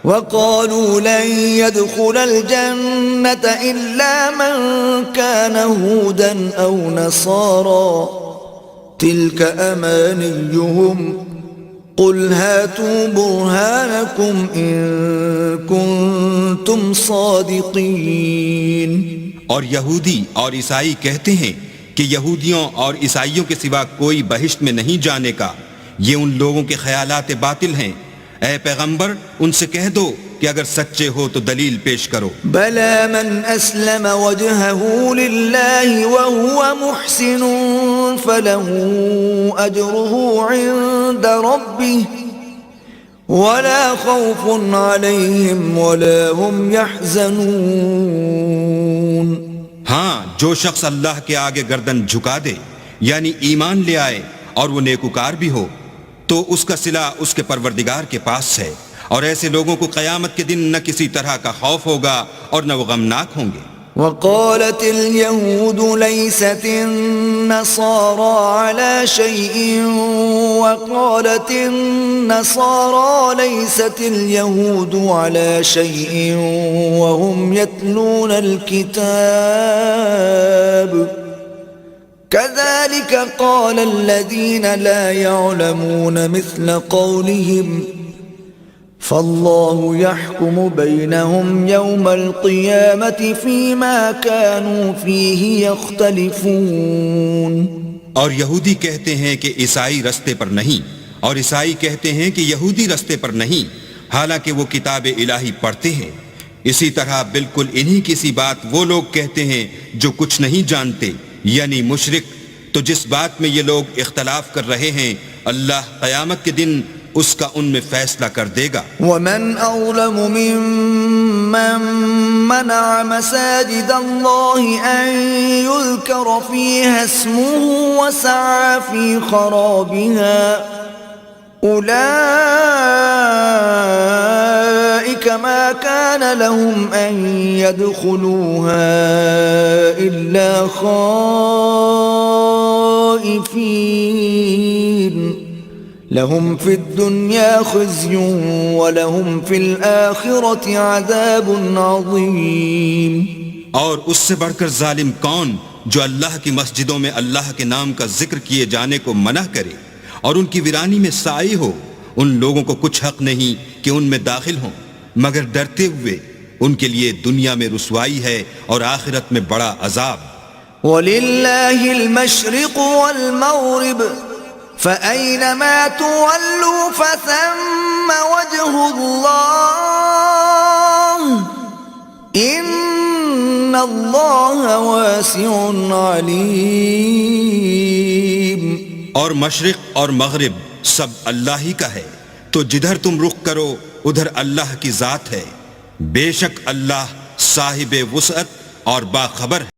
وقالوا لن يدخل الجنة إلا من كان هودا أو نصارى تلك أمانيهم قل هاتوا برهانكم إن كنتم صادقين. اور یہودی اور عیسائی کہتے ہیں کہ یہودیوں اور عیسائیوں کے سوا کوئی بہشت میں نہیں جانے کا، یہ ان لوگوں کے خیالات باطل ہیں. اے پیغمبر ان سے کہہ دو کہ اگر سچے ہو تو دلیل پیش کرو. بلى من أسلم وجهه لله وهو محسن فله أجره عند ربه ولا خوف عليهم ولا هم يحزنون. ہاں، جو شخص اللہ کے آگے گردن جھکا دے یعنی ایمان لے آئے اور وہ نیکوکار بھی ہو تو اس کا صلہ اس کے پروردگار کے پاس ہے، اور ایسے لوگوں کو قیامت کے دن نہ کسی طرح کا خوف ہوگا اور نہ وہ غمناک ہوں گے. وقالت اليهود ليست النصارى على شيء وقالت النصارى ليست اليهود على شيء وهم يتلون الكتاب كذلك قال الذين لا يعلمون مثل قولهم فالله يحكم بينهم يوم القيامة فيما كانوا فيه يختلفون. اور یہودی کہتے ہیں کہ عیسائی رستے پر نہیں، اور عیسائی کہتے ہیں کہ یہودی رستے پر نہیں، حالانکہ وہ کتاب الہی پڑھتے ہیں. اسی طرح بالکل انہی کسی بات وہ لوگ کہتے ہیں جو کچھ نہیں جانتے، یعنی مشرک. تو جس بات میں یہ لوگ اختلاف کر رہے ہیں اللہ قیامت کے دن اس کا ان میں فیصلہ کر دے گا. ومن أظلم ممن منع مساجد الله أن يذكر فيها اسمه وسعى في خرابها أولئك ما كان لهم أن يدخلوها إلا خائفين لهم في الدنيا خزي ولهم في الآخرة عذاب عظيم. اور اس سے بڑھ کر ظالم کون جو اللہ کی مسجدوں میں اللہ کے نام کا ذکر کیے جانے کو منع کرے اور ان کی ویرانی میں سائے ہو. ان لوگوں کو کچھ حق نہیں کہ ان میں داخل ہوں مگر ڈرتے ہوئے. ان کے لیے دنیا میں رسوائی ہے اور آخرت میں بڑا عذاب. وَلِلَّهِ الْمَشْرِقُ وَالْمَغْرِبُ فَأَيْنَمَا تُوَلُّوا فَثَمَّ وَجْهُ اللَّهِ إِنَّ اللَّهَ وَاسِعٌ عَلِيمٌ. اور مشرق اور مغرب سب اللہ ہی کا ہے، تو جدھر تم رخ کرو ادھر اللہ کی ذات ہے. بے شک اللہ صاحب وسعت اور باخبر ہے.